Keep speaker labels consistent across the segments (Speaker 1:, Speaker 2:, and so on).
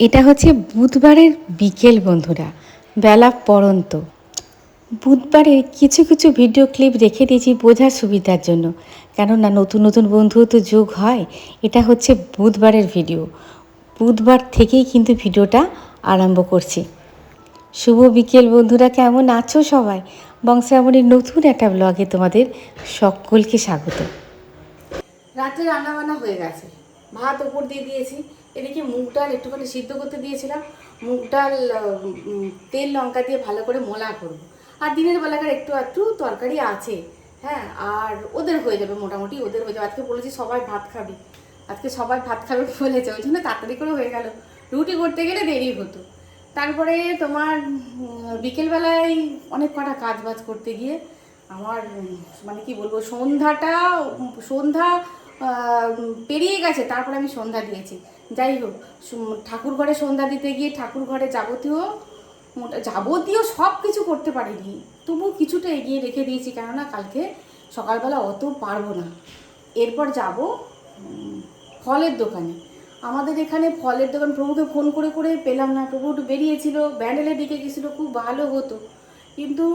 Speaker 1: এটা হচ্ছে বুধবারের বিকেল বন্ধুরা, বেলা পড়ন্ত। বুধবারে কিছু কিছু ভিডিও ক্লিপ রেখে দিয়েছি বোঝার সুবিধার জন্য, কেননা নতুন নতুন বন্ধুও তো যোগ হয়। এটা হচ্ছে বুধবারের ভিডিও, বুধবার থেকেই কিন্তু ভিডিওটা আরম্ভ করছি। শুভ বিকেল বন্ধুরা, কেমন আছো সবাই? বংশাবলীর নতুন একটা ব্লগে তোমাদের সকলকে স্বাগত।
Speaker 2: রাত্রে রান্নাবান্না হয়ে গেছে, ভাত ওপর দিয়ে দিয়েছি। এদিকে মুগ ডাল একটুখানি সিদ্ধ করতে দিয়েছিলাম। মুগ ডাল তেল লঙ্কা দিয়ে ভালো করে মোলা করবো। আর দিনের বেলাকার একটু তরকারি আছে, হ্যাঁ, আর ওদের হয়ে যাবে, মোটামুটি ওদের হয়ে যাবে। আজকে বলেছি সবাই ভাত খাবি, আজকে সবাই ভাত খাবে বলেছে, ওই জন্য তাড়াতাড়ি করে হয়ে গেল। রুটি করতে গেলে দেরি হতো। তারপরে তোমার বিকেলবেলায় অনেক কটা কাজ বাজ করতে গিয়ে আমার মানে কি বলবো, সন্ধ্যা পেরিয়ে গেছে। তারপরে আমি সন্ধ্যা দিয়েছি। যাই হোক, ঠাকুর ঘরে সন্ধ্যা দিতে গিয়ে ঠাকুর ঘরে যাবতীয় সব কিছু করতে পারিনি, তবু কিছুটা এগিয়ে রেখে দিয়েছি, কেননা কালকে সকালবেলা অত পারবো না। এরপর যাব ফলের দোকানে। আমাদের এখানে ফলের দোকান, প্রভুকে ফোন করে করে পেলাম না। প্রভু বেরিয়েছিল, ব্যান্ডেলের দিকে গেছিলো, খুব ভালো হতো, কিন্তু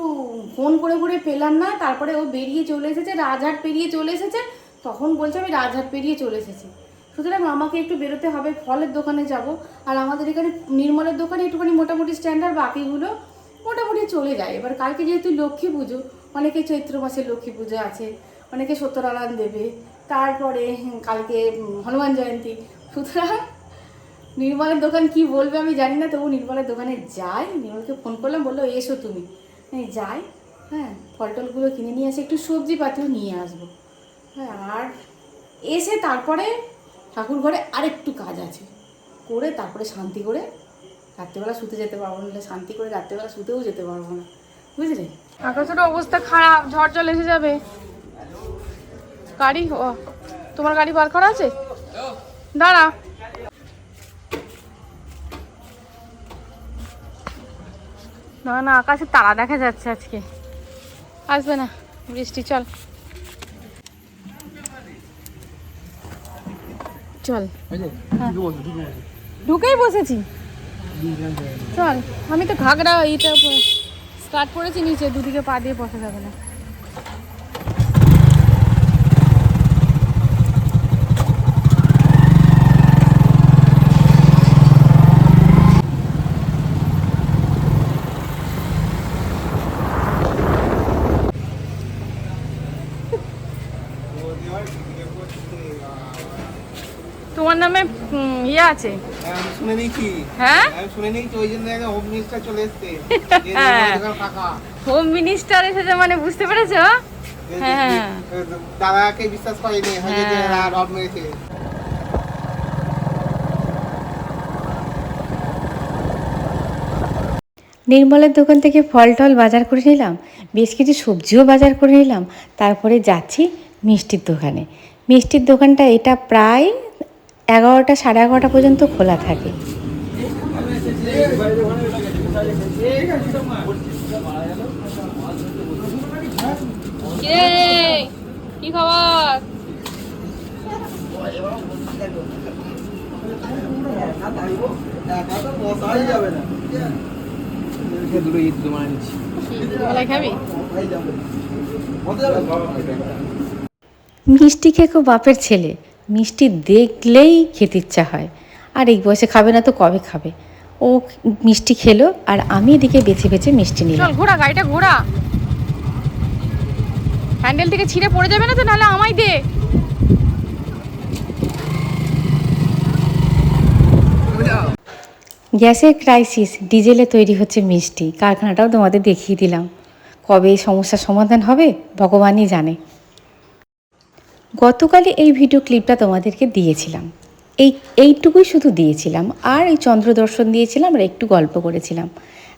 Speaker 2: ফোন করে করে পেলাম না। তারপরে ও বেরিয়ে চলে এসেছে, রাজহাট পেরিয়ে চলে এসেছে। তখন বলছে আমি রাজহাট পেরিয়ে চলে এসেছি। সুতরাং আমাকে একটু বেরোতে হবে, ফলের দোকানে যাব। আর আমাদের এখানে নির্মলের দোকানে একটুখানি মোটামুটি স্ট্যান্ডার্ড, বাকিগুলো মোটামুটি চলে যায়। এবার কালকে যেহেতু লক্ষ্মী পুজো, অনেকে চৈত্র মাসের লক্ষ্মী পুজো আছে, অনেকে সত্যনারায়ণ দেবে, তারপরে কালকে হনুমান জয়ন্তী। সুতরাং নির্মলের দোকান কি বলবে আমি জানি না, তবু নির্মলের দোকানে যাই। নির্মলকে ফোন করলাম, বললো এসো তুমি। যাই, হ্যাঁ, ফল টলগুলো কিনে নিয়ে আসে, একটু সবজিপাতিও নিয়ে আসবো, হ্যাঁ। আর এসে তারপরে ঠাকুর ঘরে আরেকটু কাজ আছে, করে তারপরে শান্তি করে রাত্রেবেলা শুতে যেতে পারবো না। শান্তি করে রাত্রেবেলা শুতেও যেতে পারবো না, বুঝলে। আকাশের অবস্থা খারাপ, ঝড় জল এসে যাবে। গাড়ি, ও তোমার গাড়ি বার করা আছে, দাঁড়া। না না, আকাশে তারা দেখা যাচ্ছে, আজকে আসবে না বৃষ্টি। চল চল, ঢুকেই বসেছি, চল। আমি তো ঘাগরা এইটা স্টার্ট করেছি, নিচে দুদিকে পা দিয়ে বসা যাবে না। তোমার নামে ইয়ে আছে,
Speaker 3: শুনে নিয়েছি।
Speaker 2: হ্যাঁ
Speaker 3: শুনে নিয়েছি, ওই জন্য হোম মিনিস্টার চলে এসছে।
Speaker 2: হোম মিনিস্টার এসেছে মানে বুঝতে পেরেছো? হ্যাঁ,
Speaker 3: দাদাকে বিশ্বাস করেনি, রড মেরেছে।
Speaker 1: নির্মলের দোকান থেকে ফল টল বাজার করে নিলাম, বেশ কিছু সবজিও বাজার করে নিলাম। তারপরে যাচ্ছি মিষ্টির দোকানে। মিষ্টির দোকানটা এটা প্রায় 11টা সাড়ে 11টা পর্যন্ত খোলা থাকে।
Speaker 2: কি খবর?
Speaker 1: মিষ্টি খেয়ে খুব বাপের ছেলে, মিষ্টি দেখলেই খেতে ইচ্ছা হয়। আর এই বয়সে খাবে না তো কবে খাবে? ও মিষ্টি খেলো, আর আমি এদিকে বেছে বেছে মিষ্টি নিলাম।
Speaker 2: ঘোড়া, গাড়িটা ঘোড়া, হ্যান্ডেল থেকে ছিঁড়ে পড়ে যাবে না তো, নাহলে আমায় দে।
Speaker 1: গ্যাসের ক্রাইসিস, ডিজেলে তৈরি হচ্ছে মিষ্টি, কারখানাটাও তোমাদের দেখিয়ে দিলাম। কবে এই সমস্যার সমাধান হবে ভগবানই জানে। গতকালই এই ভিডিও ক্লিপটা তোমাদেরকে দিয়েছিলাম, এইটুকুই শুধু দিয়েছিলাম, আর এই চন্দ্র দর্শন দিয়েছিলাম, আর একটু গল্প করেছিলাম।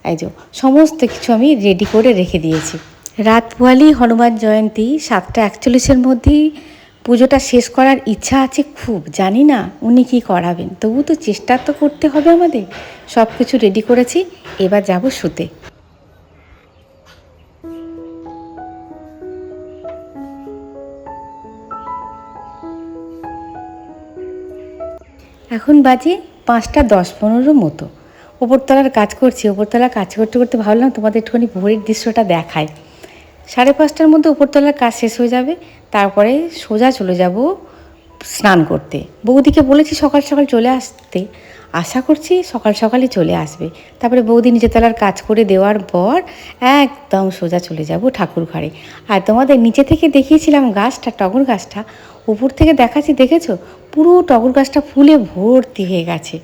Speaker 1: এই যে সমস্ত কিছু আমি রেডি করে রেখে দিয়েছি। রাত পোয়ালি হনুমান জয়ন্তী, 7টা 41-এর মধ্যেই পুজোটা শেষ করার ইচ্ছা আছে খুব। জানি না উনি কী করাবেন, তবু তো চেষ্টা তো করতে হবে আমাদের। সব কিছু রেডি করেছি, এবার যাব শুতে। এখন বাজে 5:10-15 মতো। ওপরতলার কাজ করছি, ওপরতলার কাজ করতে করতে ভাবলাম তোমাদের একটুখানি ভোরের দৃশ্যটা দেখায়। 5:30টার মধ্যে ওপরতলার কাজ শেষ হয়ে যাবে, তারপরে সোজা চলে যাব স্নান করতে। বৌদিকে বলেছি সকাল সকাল চলে আসতে, আশা করছি সকাল সকালই চলে আসবে। তারপরে বৌদি নিচের তলার কাজ করে দেওয়ার পর একদম সোজা চলে যাব ঠাকুর ঘরে। আর তোমাদের নিচে থেকে দেখিয়েছিলাম গাছটা, টগর গাছটা, উপর থেকে দেখাচ্ছি, দেখেছো পুরো টগর গাছটা ফুলে ভর্তি হয়ে গেছে।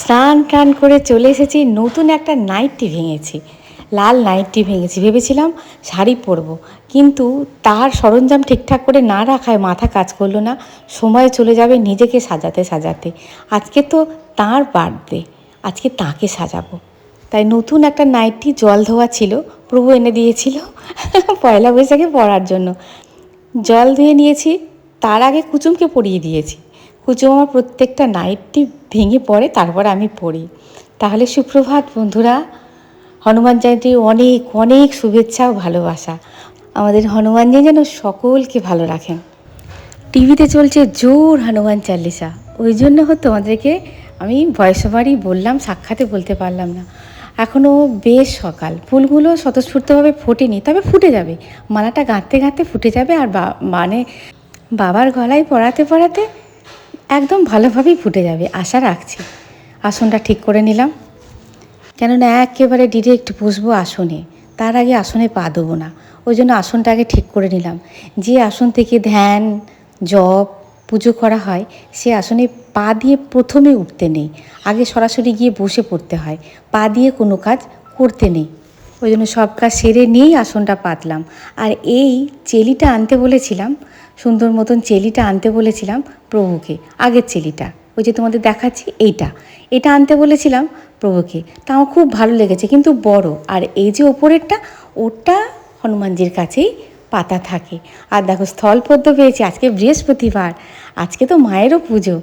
Speaker 1: স্নান টান করে চলে এসেছি, নতুন একটা নাইটি ভেঙেছি, লাল নাইটি ভেঙেছি। ভেবেছিলাম শাড়ি পরবো, কিন্তু তার সরঞ্জাম ঠিকঠাক করে না রাখায় মাথা কাজ করলো না, সময় চলে যাবে নিজেকে সাজাতে সাজাতে। আজকে তো তার বার্থডে, আজকে তাকে সাজাবো, তাই নতুন একটা নাইটি জল ধোয়া ছিল, প্রভু এনে দিয়েছিল পয়লা বৈশাখে পরার জন্য। জল ধুয়ে নিয়েছি, তার আগে কুচুমকে পরিয়ে দিয়েছি। কুচুম আমার প্রত্যেকটা নাইটটি ভেঙে পড়ে, তারপর আমি পড়ি। তাহলে সুপ্রভাত বন্ধুরা, হনুমান জয়ন্তীর অনেক অনেক শুভেচ্ছা ও ভালোবাসা। আমাদের হনুমানজি যেন সকলকে ভালো রাখেন। টিভিতে চলছে জোর হনুমান চালিসা, ওই জন্য তোমাদেরকে আমি ভয়েস ওভারই বললাম, সাক্ষাতে বলতে পারলাম না। এখনও বেশ সকাল, ফুলগুলো স্বতঃস্ফূর্তভাবে ফোটেনি, তবে ফুটে যাবে, মালাটা গাঁথতে গাঁথতে ফুটে যাবে। আর মানে বাবার গলায় পরাতে পরাতে একদম ভালোভাবেই ফুটে যাবে, আশা রাখছি। আসনটা ঠিক করে নিলাম, কেননা একেবারে ডিরেক্ট বসবো আসনে, তার আগে আসনে পা দেবো না, ওই জন্য আসনটা আগে ঠিক করে নিলাম। যে আসন থেকে ধ্যান, জপ, পুজো করা হয়, সে আসনে পা দিয়ে প্রথমে উঠতে নেই, আগে সরাসরি গিয়ে বসে পড়তে হয়, পা দিয়ে কোনো কাজ করতে নেই। ওই জন্য সব কাজ সেরে নিয়েই আসনটা পাতলাম। আর এই চেলিটা আনতে বলেছিলাম, সুন্দর মতন চেলিটা আনতে বলেছিলাম প্রভুকে, আগের চেলিটা, ওই যে তোমাদের দেখাচ্ছি এটা আনতে বলেছিলাম প্রভুকে। তা আমার খুব ভালো লেগেছে, কিন্তু বড়। আর এই যে ওপরেরটা, ওটা হনুমানজির কাছেই পাতা থাকে। আর দেখো স্থলপদ্ম পেয়েছি, আজকে বৃহস্পতিবার, আজকে তো মায়েরও পুজো।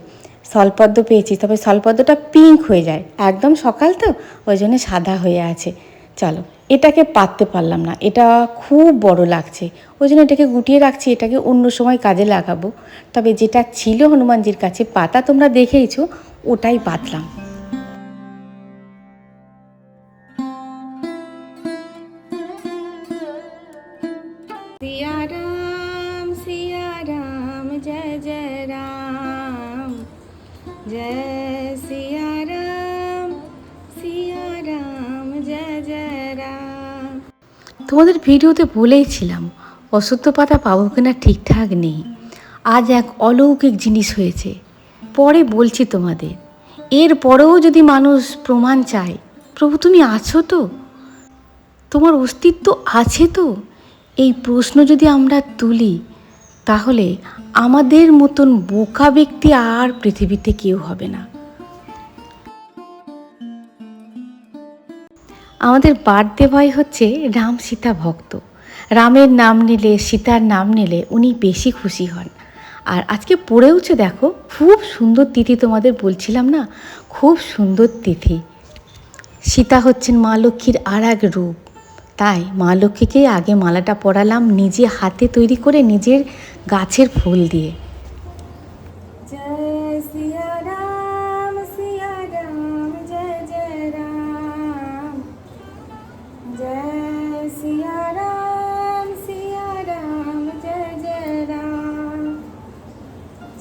Speaker 1: স্থলপদ্ম পেয়েছি, তবে স্থলপদ্মটা পিঙ্ক হয়ে যায়, একদম সকাল তো, ওই জন্য সাদা হয়ে আছে। চলো, এটাকে পাততে পারলাম না, এটা খুব বড় লাগছে, ওই জন্য এটাকে গুটিয়ে রাখছি, এটাকে অন্য সময় কাজে লাগাবো। তবে যেটা ছিল হনুমানজির কাছে পাতা, তোমরা দেখেইছো, ওটাই পাতলাম।
Speaker 2: सिया राम जय जय राम, जय सिया राम जय जय राम।
Speaker 1: তোমাদের ভিডিওতে বলেইছিলাম অশ্বত্থ পাতা পাবো কিনা ঠিকঠাক নেই। আজ এক অলৌকিক জিনিস হয়েছে, পরে বলছি তোমাদের। এর পরেও যদি মানুষ প্রমাণ চায়, প্রভু তুমি আছো তো, তোমার অস্তিত্ব আছে তো, এই প্রশ্ন যদি আমরা তুলি, তাহলে আমাদের মতন বোকা ব্যক্তি আর পৃথিবীতে কেউ হবে না। আমাদের বার্থডে বয় হচ্ছে রাম সীতা ভক্ত। রামের নাম নিলে, সীতার নাম নিলে উনি বেশি খুশি হন। আর আজকে পড়েওছে দেখো, খুব সুন্দর তিথি, তোমাদের বলছিলাম না, খুব সুন্দর তিথি। সীতা হচ্ছেন মা লক্ষ্মীর আর এক রূপ, তাই মা লক্ষ্মীকেই আগে মালাটা পরালাম, নিজে হাতে তৈরি করে, নিজের গাছের ফুল দিয়ে।
Speaker 2: जय सिया राम जय जय राम, जय सिया राम जय जय राम,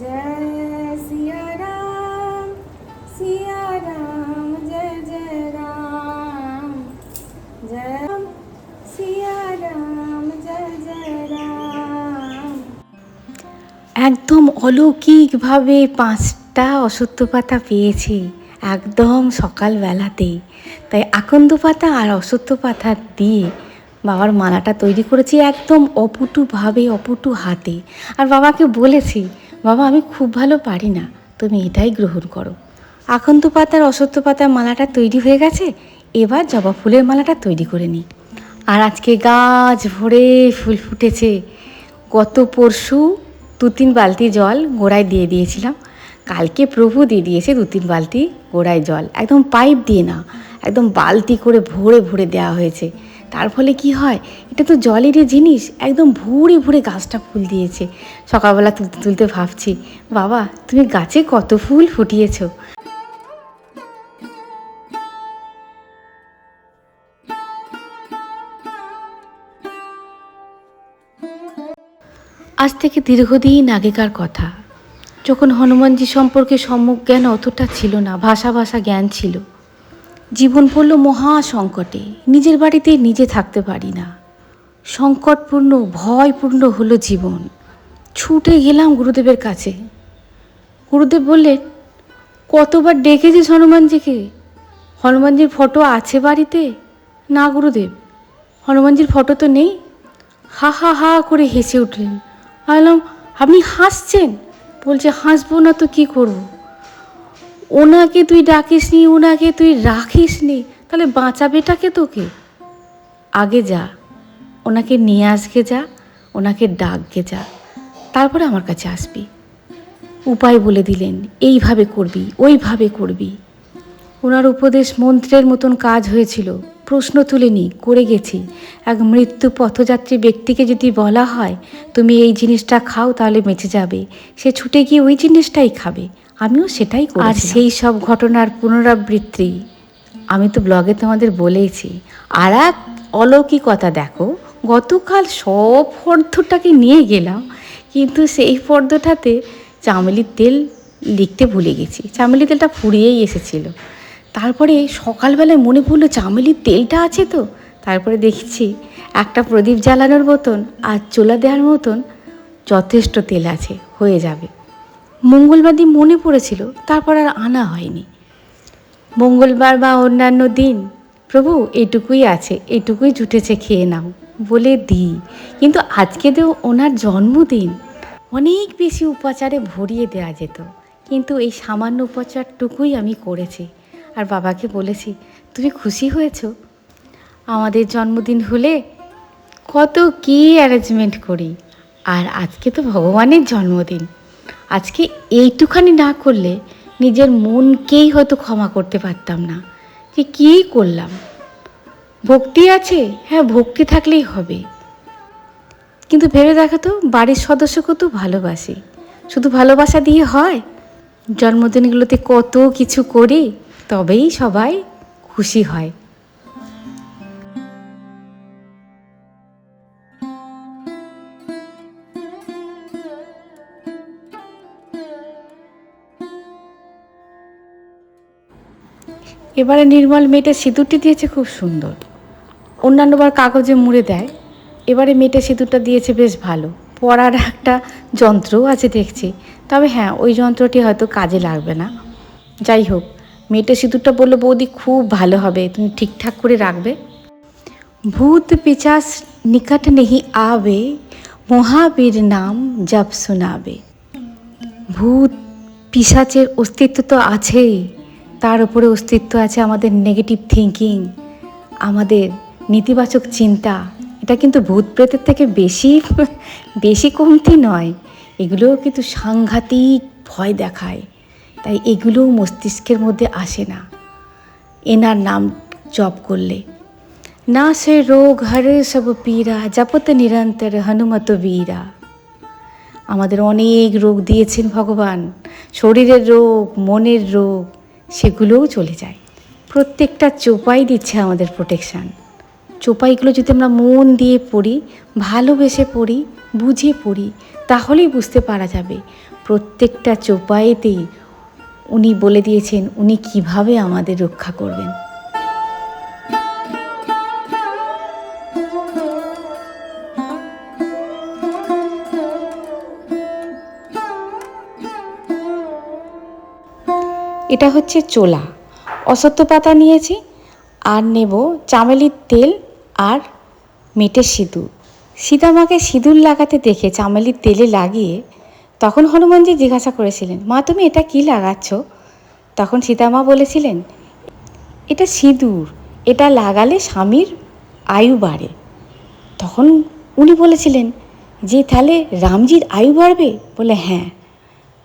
Speaker 2: जय सिया राम जय जय राम, जय सिया राम जय जय राम।
Speaker 1: একদম অলৌকিকভাবে 5টা অশ্বত্থ পাতা পেয়েছি একদম সকালবেলাতেই। তাই আকন্দ পাতা আর অশ্বত্থ পাতা দিয়ে বাবার মালাটা তৈরি করেছি, একদম অপটুভাবে, অপটু হাতে। আর বাবাকে বলেছি, বাবা আমি খুব ভালো পারি না, তুমি এটাই গ্রহণ করো। আকন্দ পাতার অশ্বত্থ পাতার মালাটা তৈরি হয়ে গেছে, এবার জবা ফুলের মালাটা তৈরি করে নিই। আর আজকে গাছ ভরে ফুল ফুটেছে। গত পরশু 2-3 বালতি জল গোড়ায় দিয়ে দিয়েছিলাম, কালকে প্রভু দিয়ে দিয়েছে 2-3 বালতি গোড়ায় জল, একদম পাইপ দিয়ে না, একদম বালতি করে ভরে ভরে দেওয়া হয়েছে। তার ফলে কি হয়, এটা তো জলেরই জিনিস, একদম ভরে ভরে গাছটা ফুল দিয়েছে। সকালবেলা তুলতে তুলতে ভাবছি, বাবা তুমি গাছে কত ফুল ফুটিয়েছো। আজ থেকে দীর্ঘদিন আগেকার কথা, যখন হনুমানজি সম্পর্কে সম্যক জ্ঞান অতটা ছিল না, ভাষা ভাষা জ্ঞান ছিল। জীবন পড়ল মহা সংকটে, নিজের বাড়িতে নিজে থাকতে পারি না, সংকটপূর্ণ ভয়পূর্ণ হলো জীবন। ছুটে গেলাম গুরুদেবের কাছে। গুরুদেব বললেন, কতবার ডেকেছিস হনুমানজিকে? হনুমানজির ফটো আছে বাড়িতে? না গুরুদেব, হনুমানজির ফটো তো নেই। হা হা হা করে হেসে উঠলেন। বললাম, আপনি হাসছেন? বলছে, হাসবো না তো কী করবো? ওনাকে তুই ডাকিস নি, ওনাকে তুই রাখিস নি, তাহলে বাঁচাবেটাকে তোকে? আগে যা, ওনাকে নিয়ে আসকে যা, ওনাকে ডাককে যা, তারপরে আমার কাছে আসবি। উপায় বলে দিলেন, এইভাবে করবি, ওইভাবে করবি। ওনার উপদেশ মন্ত্রের মতন কাজ হয়েছিল। প্রশ্ন তুলিনি, করে গেছি। এক মৃত্যু পথযাত্রী ব্যক্তিকে যদি বলা হয় তুমি এই জিনিসটা খাও তাহলে বেঁচে যাবে, সে ছুটে গিয়ে ওই জিনিসটাই খাবে। আমিও সেটাই করি। আর সেই সব ঘটনার পুনরাবৃত্তি আমি তো ব্লগে তোমাদের বলেইছি। আর এক অলৌকিকতা দেখো, গতকাল সব ফর্দটাকে নিয়ে গেলাম, কিন্তু সেই ফর্দটাতে চামেলির তেল লিখতে ভুলে গেছি। চামেলির তেলটা ফুরিয়েই এসেছিল। তারপরে সকালবেলায় মনে পড়লো চামেলির তেলটা আছে তো। তারপরে দেখছি একটা প্রদীপ জ্বালানোর মতন আর চোলা দেওয়ার মতন যথেষ্ট তেল আছে, হয়ে যাবে। মঙ্গলবার দিন মনে পড়েছিল, তারপর আর আনা হয়নি। মঙ্গলবার বা অন্যান্য দিন, প্রভু এইটুকুই আছে, এইটুকুই জুটেছে, খেয়ে নাও বলে দিই। কিন্তু আজকে তো ওনার জন্মদিন, অনেক বেশি উপাচারে ভরিয়ে দেওয়া যেত, কিন্তু এই সামান্য উপাচারটুকুই আমি করেছি। আর বাবাকে বলেছি, তুমি খুশি হয়েছো? আমাদের জন্মদিন হলে কত কী অ্যারেঞ্জমেন্ট করি, আর আজকে তো ভগবানের জন্মদিন। আজকে এইটুখানি না করলে নিজের মনকেই হয়তো ক্ষমা করতে পারতাম না, যে কী করলাম। ভক্তি আছে, হ্যাঁ ভক্তি থাকলেই হবে, কিন্তু ভেবে দেখো তো, বাড়ির সদস্যকেও তো ভালোবাসি, শুধু ভালোবাসা দিয়ে হয়? জন্মদিনগুলোতে কত কিছু করি, তবেই সবাই খুশি হয়। এবারে নির্মল মেয়েটা সিঁদুরটি দিয়েছে খুব সুন্দর। অন্যান্যবার কাগজে মুড়ে দেয়, এবারে মেয়েটা সিঁদুরটা দিয়েছে বেশ ভালো। পরার একটা যন্ত্রও আছে দেখছি, তবে হ্যাঁ ওই যন্ত্রটি হয়তো কাজে লাগবে না। যাই হোক, মেয়েটা সিঁদুরটা বললো, বৌদি খুব ভালো হবে, তুমি ঠিকঠাক করে রাখবে। ভূত পিচাস নিকট নেহি আবে, মহাবীর নাম জপ শোনাবে। ভূত পিশাচের অস্তিত্ব তো আছেই, তার উপরে অস্তিত্ব আছে আমাদের নেগেটিভ থিঙ্কিং, আমাদের নেতিবাচক চিন্তা। এটা কিন্তু ভূত প্রেতের থেকে বেশি কমতি নয়, এগুলোও কিন্তু সাংঘাতিক ভয় দেখায়। তাই এগুলোও মস্তিষ্কের মধ্যে আসে না এনার নাম জপ করলে। না সে রোগ হরে সব পীরা, জপত নিরন্তর হনুমত বীরা। আমাদের অনেক রোগ দিয়েছেন ভগবান, শরীরের রোগ, মনের রোগ, সেগুলোও চলে যায়। প্রত্যেকটা চোপাই দিচ্ছে আমাদের প্রোটেকশান। চোপাইগুলো যদি আমরা মন দিয়ে পড়ি, ভালোবেসে পড়ি, বুঝে পড়ি, তাহলেই বুঝতে পারা যাবে প্রত্যেকটা চোপাইতেই উনি বলে দিয়েছেন উনি কিভাবে আমাদের রক্ষা করবেন। এটা হচ্ছে চোলা, অশ্বত্থ পাতা নিয়েছি, আর নেব চামেলির তেল আর মেটের সিঁদুর। সীতামাকে সিঁদুর লাগাতে দেখে চামেলির তেলে লাগিয়ে তখন হনুমানজি জিজ্ঞাসা করেছিলেন, মা তুমি এটা কি লাগাচ্ছ? তখন সীতামা বলেছিলেন, এটা সিঁদুর, এটা লাগালে স্বামীর আয়ু বাড়ে। তখন উনি বলেছিলেন যে তাহলে রামজির আয়ু বাড়বে? বলে হ্যাঁ।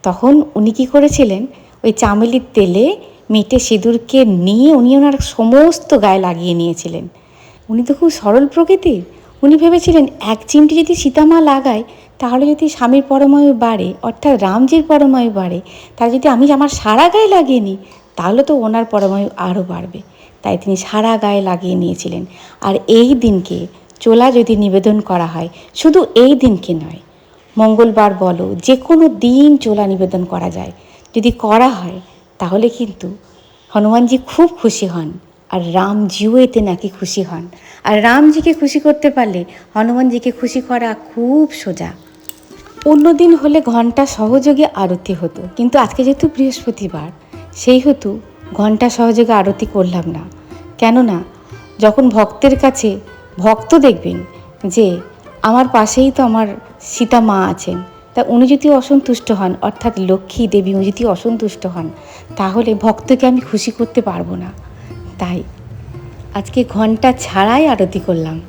Speaker 1: তখন উনি কী করেছিলেন, ওই চামেলির তেলে মেটে সিঁদুরকে নিয়ে উনি ওনার সমস্ত গায়ে লাগিয়ে নিয়েছিলেন। উনি তো খুব সরল প্রকৃতির। উনি ভেবেছিলেন এক চিমটি যদি সীতামা লাগায় তাহলে যদি স্বামীর পরমায়ু বাড়ে, অর্থাৎ রামজির পরমায়ু বাড়ে, তাহলে যদি আমি আমার সারা গায়ে লাগিয়ে নিই তাহলে তো ওনার পরমায়ু আরও বাড়বে। তাই তিনি সারা গায়ে লাগিয়ে নিয়েছিলেন। আর এই দিনকে চোলা যদি নিবেদন করা হয়, শুধু এই দিনকে নয়, মঙ্গলবার বলো, যে কোনো দিন চোলা নিবেদন করা যায়। যদি করা হয় তাহলে কিন্তু হনুমানজি খুব খুশি হন, আর রামজিও এতে নাকি খুশি হন। আর রামজিকে খুশি করতে পারলে হনুমানজিকে খুশি করা খুব সোজা। অন্য দিন হলে ঘণ্টা সহযোগে আরতি হতো, কিন্তু আজকে যেহেতু বৃহস্পতিবার, সেই হেতু ঘণ্টা সহযোগে আরতি করলাম না। কেননা যখন ভক্তের কাছে ভক্ত দেখবেন যে আমার পাশেই তো আমার সীতা মা আছেন, তা উনি যদি অসন্তুষ্ট হন, অর্থাৎ লক্ষ্মী দেবী উনি যদি অসন্তুষ্ট হন, তাহলে ভক্তকে আমি খুশি করতে পারবো না। তাই আজকে ঘণ্টা ছাড়াই আরতি করলাম।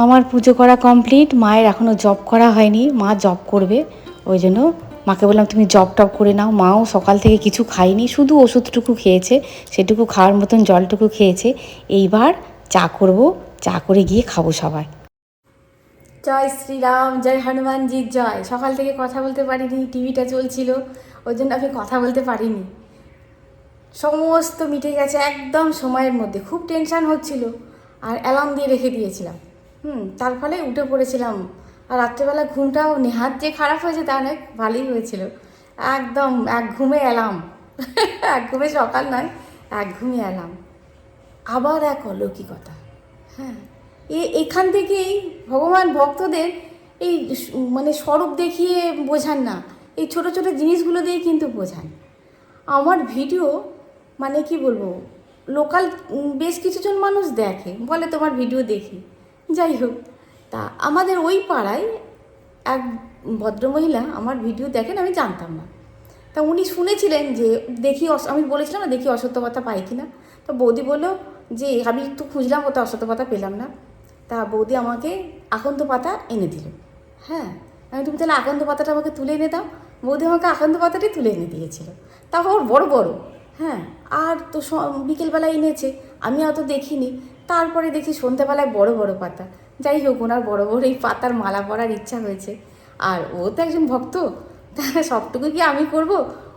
Speaker 1: আমার পুজো করা কমপ্লিট। মায়ের এখনও জব করা হয়নি, মা জব করবে। ওই জন্য মাকে বললাম তুমি জব টব করে নাও। মাও সকাল থেকে কিছু খায়নি, শুধু ওষুধটুকু খেয়েছে, সেটুকু খাওয়ার মতন জলটুকু খেয়েছে। এইবার চা করব, চা করে গিয়ে খাবো সবাই।
Speaker 2: জয় শ্রীরাম, জয় হনুমানজির জয়। সকাল থেকে কথা বলতে পারিনি, টিভিটা চলছিল, ওই জন্য আমি কথা বলতে পারিনি। সমস্ত মিটে গেছে একদম সময়ের মধ্যে। খুব টেনশান হচ্ছিল আর অ্যালার্ম দিয়ে রেখে দিয়েছিলাম। তার ফলে উঠে পড়েছিলাম। আর রাত্রেবেলা ঘুমটাও নেহাত যে খারাপ হয়েছে তা অনেক ভালোই হয়েছিল। একদম এক ঘুমে অ্যালার্ম এক ঘুমে সকাল নয়, এক ঘুমে অ্যালার্ম। আবার এক অলৌকিকতা। হ্যাঁ, এখান থেকেই ভগবান ভক্তদের এই মানে স্বরূপ দেখিয়ে বোঝান না, এই ছোট ছোট জিনিসগুলো দিয়ে কিন্তু বোঝান। আমার ভিডিও মানে কি বলবো, লোকাল বেশ কিছুজন মানুষ দেখে, বলে তোমার ভিডিও দেখি। যাই হোক, তা আমাদের ওই পাড়ায় এক ভদ্রমহিলা আমার ভিডিও দেখেন, আমি জানতাম না। তা উনি শুনেছিলেন যে দেখি, আমি বলেছিলাম না দেখি অসত্য পাতা পাই কিনা। তো বৌদি বললো যে আমি একটু খুঁজলাম, ওটা অসত্য পাতা পেলাম না। তা বৌদি আমাকে আকন্দ পাতা এনে দিল। হ্যাঁ, আমি তুমি তাহলে আকন্দ পাতাটা আমাকে তুলে এনে দাও। বৌদি আমাকে আকন্দ পাতাটাই তুলে এনে দিয়েছিল, তাও ওর বড় বড়। হ্যাঁ, আর তো বিকেলবেলায় এনেছে, আমি অত দেখিনি। তারপরে দেখি সন্ধ্যাবেলায় বড় বড় পাতা। যাই হোক, ওনার বড় বড় এই পাতার মালা পরার ইচ্ছা হয়েছে। আর ও তো একজন ভক্ত, তা সবটুকু কি আমি করব?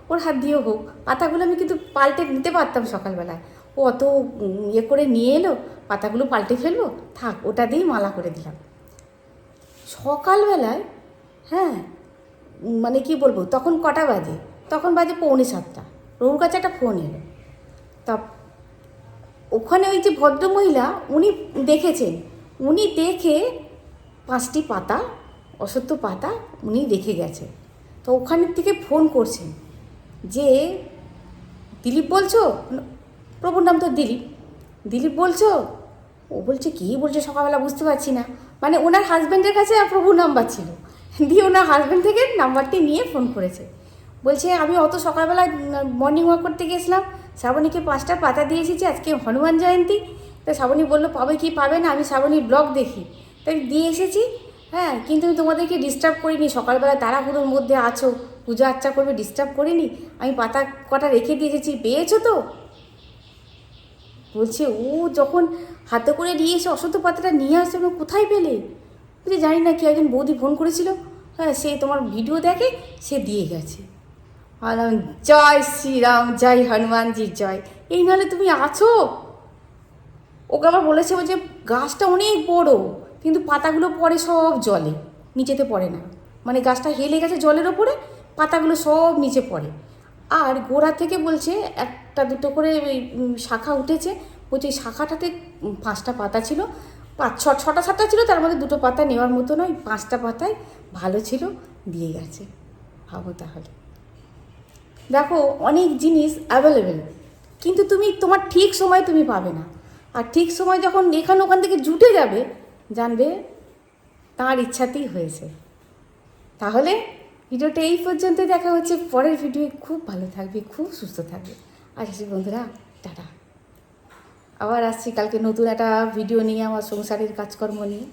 Speaker 2: ওর হাত দিয়েও হোক। পাতাগুলো আমি কিন্তু পাল্টে নিতে পারতাম সকালবেলায়। ও অত ইয়ে করে নিয়ে এলো, পাতাগুলো পাল্টে ফেলবো, থাক ওটা দিয়েই মালা করে দিলাম। সকালবেলায়, হ্যাঁ মানে কি বলবো, তখন কটা বাজে? তখন বাজে 6:45। রঘুর কাছে একটা ফোন এলো। তা ওখানে ওই যে ভদ্রমহিলা উনি দেখেছেন, উনি দেখে 5টি পাতা, অসত্য পাতা উনি রেখে গেছে। তো ওখানের থেকে ফোন করছেন যে দিলীপ বলছো, প্রভুর নাম তো দিলীপ, দিলীপ বলছো? ও বলছে কী বলছে সকালবেলা বুঝতে পারছি না। মানে ওনার হাজব্যান্ডের কাছে প্রভুর নাম্বার ছিল, দিয়ে ওনার হাজব্যান্ড থেকে নাম্বারটি নিয়ে ফোন করেছে। বলছে আমি অত সকালবেলা মর্নিং ওয়াক করতে গেছিলাম, শ্রাবণীকে 5টা পাতা দিয়ে এসেছি, আজকে হনুমান জয়ন্তী। তা শ্রাবণী বললো পাবে কি পাবে না, আমি শ্রাবণীর ব্লগ দেখি তাই দিয়ে এসেছি। হ্যাঁ, কিন্তু আমি তোমাদেরকে ডিস্টার্ব করিনি, সকালবেলা তাড়াহুড়োর মধ্যে আছো, পূজা আর্চা করবে, ডিস্টার্ব করিনি। আমি পাতা কটা রেখে দিয়ে এসেছি, পেয়েছো তো? বলছে ও যখন হাতে করে নিয়ে এসে অসত্য পাতাটা নিয়ে আসছে, আমি কোথায় পেলে? বলছি জানি না, কি একজন বৌদি ফোন করেছিল, হ্যাঁ সে তোমার ভিডিও দেখে, সে দিয়ে গেছে। আর আমি জয় শ্রীরাম, জয় হনুমানজির জয়। এই নাহলে তুমি আছো। ওকে আবার বলেছে যে গাছটা অনেক বড়, কিন্তু পাতাগুলো পড়ে সব জলে, নিচেতে পড়ে না। মানে গাছটা হেলে গেছে জলের ওপরে, পাতাগুলো সব নিচে পড়ে। আর গোড়া থেকে বলছে একটা দুটো করে ওই শাখা উঠেছে, বলছে এই শাখাটাতে 5টা পাতা ছিল, 6টা 7টা ছিল, তার মধ্যে 2টো পাতা নেওয়ার মতো নয়, 5টা পাতায় ভালো ছিল, দিয়ে গেছে। ভাবো তাহলে, দেখো অনেক জিনিস অ্যাভেলেবেল, কিন্তু তুমি তোমার ঠিক সময় তুমি পাবে না। আর ঠিক সময় যখন এখান ওখান থেকে জুটে যাবে, জানবে তার ইচ্ছাতেই হয়েছে। তাহলে ভিডিওটা এই পর্যন্ত, দেখা হচ্ছে পরের ভিডিও। খুব ভালো থাকবে, খুব সুস্থ থাকবে। আসছি বন্ধুরা, টাটা। আবার আসছি কালকে নতুন একটা ভিডিও নিয়ে, আমার সংসারের কাজকর্ম নিয়ে।